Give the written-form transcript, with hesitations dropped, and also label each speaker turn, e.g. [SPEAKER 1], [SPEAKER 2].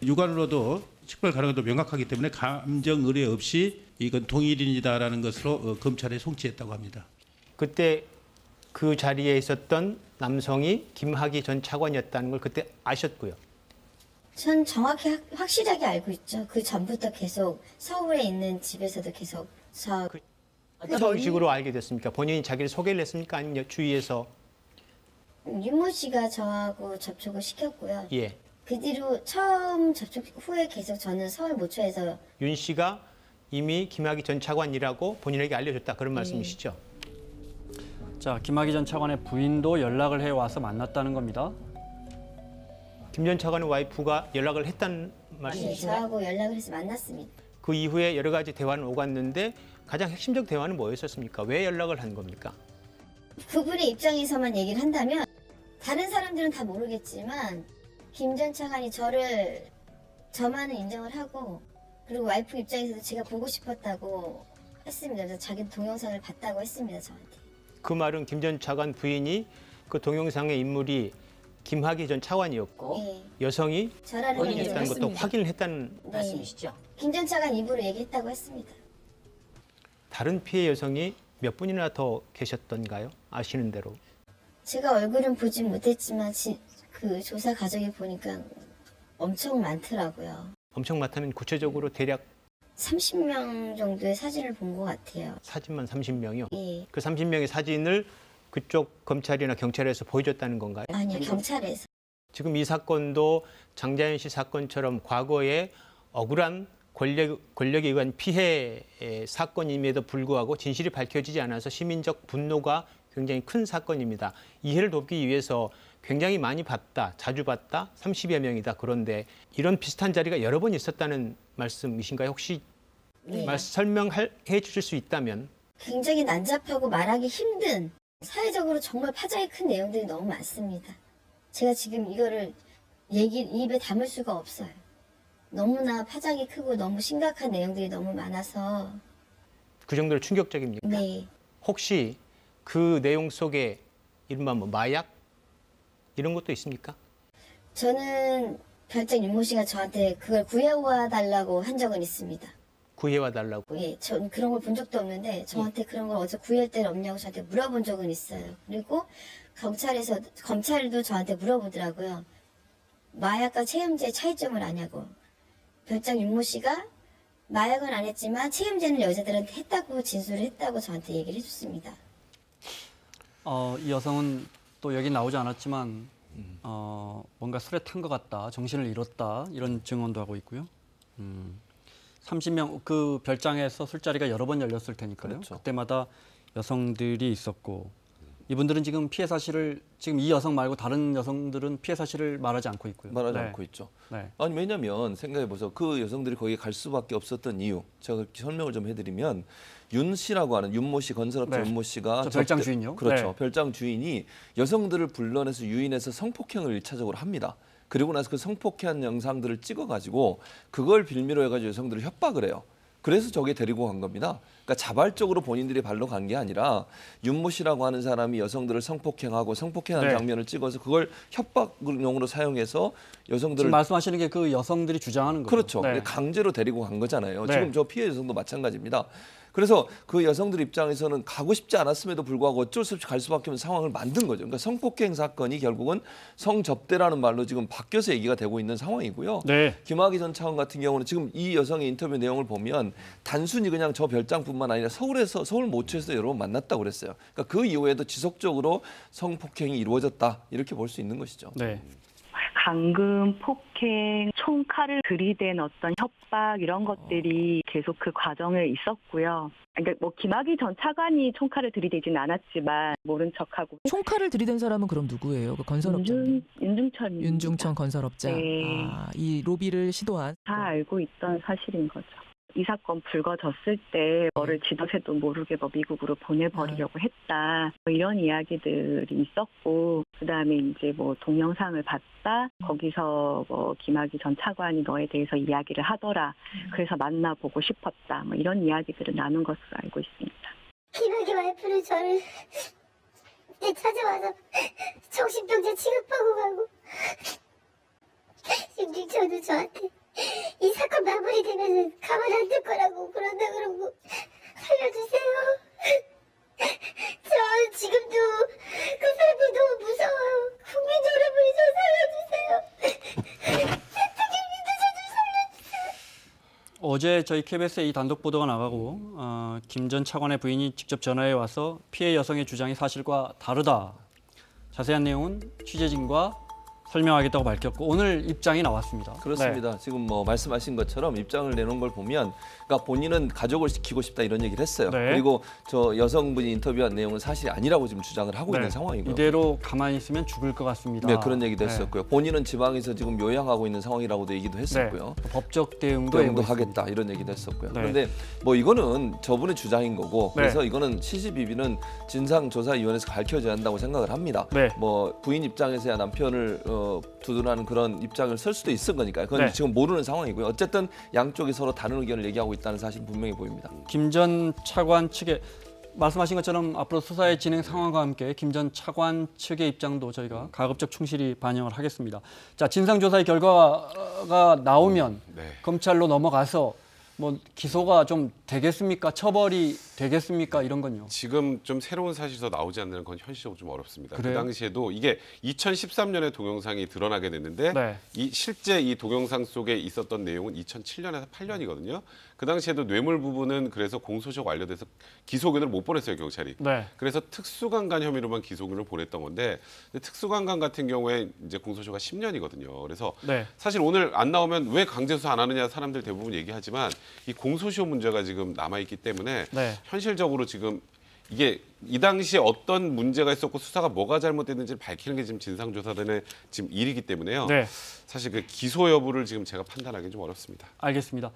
[SPEAKER 1] 육안으로도 식별 가능성도 명확하기 때문에 감정 의뢰 없이 이건 동일인이다라는 것으로 검찰에 송치했다고 합니다.
[SPEAKER 2] 그때 그 자리에 있었던 남성이 김학의 전 차관이었다는 걸 그때 아셨고요.
[SPEAKER 3] 전 정확히 확실하게 알고 있죠. 그 전부터 계속 서울에 있는 집에서도 계속
[SPEAKER 2] 어떤 식으로 알게 됐습니까? 본인이 자기를 소개를 했습니까? 아니면 주위에서?
[SPEAKER 3] 윤모 씨가 저하고 접촉을 시켰고요.
[SPEAKER 2] 예.
[SPEAKER 3] 그 뒤로 처음 접촉 후에 계속 저는 서울 모처에서
[SPEAKER 2] 윤 씨가 이미 김학의 전 차관이라고 본인에게 알려줬다 그런 말씀이시죠?
[SPEAKER 4] 자, 김학의 전 차관의 부인도 연락을 해와서 만났다는 겁니다.
[SPEAKER 2] 김 전 차관의 와이프가 연락을 했다는
[SPEAKER 3] 네,
[SPEAKER 2] 말씀이신가요?
[SPEAKER 3] 저하고 연락을 해서 만났습니다.
[SPEAKER 2] 그 이후에 여러 가지 대화는 오갔는데 가장 핵심적 대화는 뭐였었습니까? 왜 연락을 한 겁니까?
[SPEAKER 3] 그분의 입장에서만 얘기를 한다면 다른 사람들은 다 모르겠지만 김 전 차관이 저만은 인정을 하고 그리고 와이프 입장에서도 제가 보고 싶었다고 했습니다. 그래서 자기 동영상을 봤다고 했습니다, 저한테.
[SPEAKER 2] 그 말은 김 전 차관 부인이 그 동영상의 인물이 김학의 전 차관이었고
[SPEAKER 3] 네.
[SPEAKER 2] 여성이
[SPEAKER 3] 저라는
[SPEAKER 2] 본인이었다는 것도
[SPEAKER 3] 했습니다.
[SPEAKER 2] 확인을 했다는
[SPEAKER 3] 네.
[SPEAKER 2] 말씀이시죠?
[SPEAKER 3] 김 전 차관 입으로 얘기했다고 했습니다.
[SPEAKER 2] 다른 피해 여성이 몇 분이나 더 계셨던가요? 아시는 대로.
[SPEAKER 3] 제가 얼굴은 보진 못했지만 그 조사 과정에 보니까 엄청 많더라고요.
[SPEAKER 2] 엄청 많다면 구체적으로 대략
[SPEAKER 3] 30명 정도의 사진을 본 것 같아요.
[SPEAKER 2] 사진만 30명이요?
[SPEAKER 3] 예.
[SPEAKER 2] 그 30명의 사진을 그쪽 검찰이나 경찰에서 보여줬다는 건가요?
[SPEAKER 3] 아니요, 경찰에서.
[SPEAKER 2] 지금 이 사건도 장자연 씨 사건처럼 과거에 억울한 권력에 의한 피해 사건임에도 불구하고 진실이 밝혀지지 않아서 시민적 분노가 굉장히 큰 사건입니다. 이해를 돕기 위해서 굉장히 많이 봤다, 자주 봤다, 30여 명이다. 그런데 이런 비슷한 자리가 여러 번 있었다는 말씀이신가요? 혹시
[SPEAKER 3] 네.
[SPEAKER 2] 설명해 주실 수 있다면.
[SPEAKER 3] 굉장히 난잡하고 말하기 힘든 사회적으로 정말 파장이 큰 내용들이 너무 많습니다. 제가 지금 이거를 입에 담을 수가 없어요. 너무나 파장이 크고 너무 심각한 내용들이 너무 많아서.
[SPEAKER 2] 그 정도로 충격적입니까?
[SPEAKER 3] 네.
[SPEAKER 2] 혹시 그 내용 속에 이른바 뭐 마약 이런 것도 있습니까?
[SPEAKER 3] 저는 별장 윤모 씨가 저한테 그걸 구해와 달라고 한 적은 있습니다.
[SPEAKER 2] 구해와 달라고.
[SPEAKER 3] 예, 전 그런 걸 본 적도 없는데 저한테 그런 걸 어디서 구할 데는 없냐고 저한테 물어본 적은 있어요. 그리고 검찰도 저한테 물어보더라고요. 마약과 체험제의 차이점을 아냐고. 별장 윤모 씨가 마약은 안 했지만 체험제는 여자들한테 했다고 진술을 했다고 저한테 얘기를 해줬습니다.
[SPEAKER 4] 이 여성은 또 여기 나오지 않았지만 뭔가 술에 탄 것 같다, 정신을 잃었다 이런 증언도 하고 있고요. 30명 그 별장에서 술자리가 여러 번 열렸을 테니까요.
[SPEAKER 5] 그렇죠.
[SPEAKER 4] 그때마다 여성들이 있었고 이분들은 지금 피해 사실을 지금 이 여성 말고 다른 여성들은 피해 사실을 말하지 않고 있고요.
[SPEAKER 5] 말하지
[SPEAKER 4] 네.
[SPEAKER 5] 않고 있죠.
[SPEAKER 4] 네.
[SPEAKER 5] 아니 왜냐하면 생각해보세요. 그 여성들이 거기에 갈 수밖에 없었던 이유. 제가 설명을 좀 해드리면 윤 씨라고 하는 윤모 씨, 건설업자
[SPEAKER 4] 네.
[SPEAKER 5] 윤모 씨가
[SPEAKER 4] 저 별장 주인요?
[SPEAKER 5] 그렇죠.
[SPEAKER 4] 네.
[SPEAKER 5] 별장 주인이 여성들을 불러내서 유인해서 성폭행을 1차적으로 합니다. 그리고 나서 그 성폭행 영상들을 찍어가지고 그걸 빌미로 해가지고 여성들을 협박을 해요. 그래서 저게 데리고 간 겁니다. 그러니까 자발적으로 본인들이 발로 간 게 아니라 윤모 씨라고 하는 사람이 여성들을 성폭행하고 성폭행한
[SPEAKER 4] 네.
[SPEAKER 5] 장면을 찍어서 그걸 협박용으로 사용해서 여성들을
[SPEAKER 4] 지금 말씀하시는 게 그 여성들이 주장하는 거죠.
[SPEAKER 5] 그렇죠.
[SPEAKER 4] 네.
[SPEAKER 5] 강제로 데리고 간 거잖아요.
[SPEAKER 4] 네.
[SPEAKER 5] 지금 저 피해 여성도 마찬가지입니다. 그래서 그 여성들 입장에서는 가고 싶지 않았음에도 불구하고 어쩔 수 없이 갈 수밖에 없는 상황을 만든 거죠. 그러니까 성폭행 사건이 결국은 성접대라는 말로 지금 바뀌어서 얘기가 되고 있는 상황이고요.
[SPEAKER 4] 네.
[SPEAKER 5] 김학의 전 차관 같은 경우는 지금 이 여성의 인터뷰 내용을 보면 단순히 그냥 저 별장뿐만 아니라 서울 모처에서 여러 번 만났다고 그랬어요. 그러니까 그 이후에도 지속적으로 성폭행이 이루어졌다 이렇게 볼 수 있는 것이죠.
[SPEAKER 4] 네.
[SPEAKER 6] 감금, 폭행, 총칼을 들이댄 어떤 협박 이런 것들이 계속 그 과정에 있었고요. 그러니까 뭐 김학의 전 차관이 총칼을 들이대진 않았지만 모른 척하고
[SPEAKER 7] 총칼을 들이댄 사람은 그럼 누구예요? 그 건설업자.
[SPEAKER 6] 윤중천
[SPEAKER 7] 윤중천 건설업자.
[SPEAKER 6] 네.
[SPEAKER 7] 이 로비를 시도한.
[SPEAKER 6] 다 알고 있던 사실인 거죠. 이 사건 불거졌을 때 뭐를 지도새도 모르게 뭐 미국으로 보내버리려고 했다. 뭐 이런 이야기들이 있었고 그다음에 이제 뭐 동영상을 봤다. 거기서 뭐 김학의 전 차관이 너에 대해서 이야기를 하더라. 그래서 만나보고 싶었다. 뭐 이런 이야기들을 나눈 것으로 알고 있습니다.
[SPEAKER 3] 김학의 와이프는 저를 찾아와서 정신병자 취급하고 가고 지금 책임져도 저한테 이 사건 마무리되면 가만 안 둘 거라고 그런다 그러고 살려주세요. 저 지금도 그 삶이 너무 무서워요. 국민 여러분이 저 살려주세요. 대통령님도 저 좀 살려주세요.
[SPEAKER 4] 어제 저희 KBS에 이 단독 보도가 나가고 김 전 차관의 부인이 직접 전화해 와서 피해 여성의 주장이 사실과 다르다. 자세한 내용은 취재진과 설명하겠다고 밝혔고 오늘 입장이 나왔습니다.
[SPEAKER 5] 그렇습니다.
[SPEAKER 4] 네.
[SPEAKER 5] 지금 뭐 말씀하신 것처럼 입장을 내놓은 걸 보면 그러니까 본인은 가족을 지키고 싶다 이런 얘기를 했어요.
[SPEAKER 4] 네.
[SPEAKER 5] 그리고 저 여성분이 인터뷰한 내용은 사실이 아니라고 지금 주장을 하고 있는 상황이고요.
[SPEAKER 4] 이대로 가만히 있으면 죽을 것 같습니다.
[SPEAKER 5] 네, 그런 얘기도 했었고요. 본인은 지방에서 지금 요양하고 있는 상황이라고도 얘기도 했었고요.
[SPEAKER 4] 법적 대응도
[SPEAKER 5] 하겠다 이런 얘기도 했었고요.
[SPEAKER 4] 네.
[SPEAKER 5] 그런데 뭐 이거는 저분의 주장인 거고
[SPEAKER 4] 네.
[SPEAKER 5] 그래서 이거는 시시비비는 진상조사위원회에서 밝혀져야 한다고 생각을 합니다.
[SPEAKER 4] 네.
[SPEAKER 5] 뭐 부인 입장에서야 남편을 두둔하는 그런 입장을 설 수도 있을 거니까요. 그건
[SPEAKER 4] 네.
[SPEAKER 5] 지금 모르는 상황이고요. 어쨌든 양쪽이 서로 다른 의견을 얘기하고 있다는 사실은 분명히 보입니다.
[SPEAKER 4] 김 전 차관 측의 말씀하신 것처럼 앞으로 수사의 진행 상황과 함께 김 전 차관 측의 입장도 저희가 가급적 충실히 반영을 하겠습니다. 자, 진상조사의 결과가 나오면 검찰로 넘어가서 뭐 기소가 좀 되겠습니까? 처벌이 되겠습니까? 이런 건요.
[SPEAKER 8] 지금 좀 새로운 사실이 더 나오지 않는 건 현실적으로 좀 어렵습니다.
[SPEAKER 4] 그래요?
[SPEAKER 8] 그 당시에도 이게 2013년에 동영상이 드러나게 됐는데
[SPEAKER 4] 네.
[SPEAKER 8] 실제 이 동영상 속에 있었던 내용은 2007년에서 8년이거든요. 그 당시에도 뇌물 부분은 그래서 공소시효가 완료돼서 기소견을 못 보냈어요, 경찰이.
[SPEAKER 4] 네.
[SPEAKER 8] 그래서 특수강간 혐의로만 기소견을 보냈던 건데 특수강간 같은 경우에 이제 공소시효가 10년이거든요. 그래서
[SPEAKER 4] 네.
[SPEAKER 8] 사실 오늘 안 나오면 왜 강제수사 안 하느냐 사람들 대부분 얘기하지만 이 공소시효 문제가 지금 남아있기 때문에
[SPEAKER 4] 네.
[SPEAKER 8] 현실적으로 지금 이게 이 당시에 어떤 문제가 있었고 수사가 뭐가 잘못됐는지를 밝히는 게 지금 진상조사단의 지금 일이기 때문에요.
[SPEAKER 4] 네.
[SPEAKER 8] 사실 그 기소 여부를 지금 제가 판단하기 좀 어렵습니다.
[SPEAKER 4] 알겠습니다.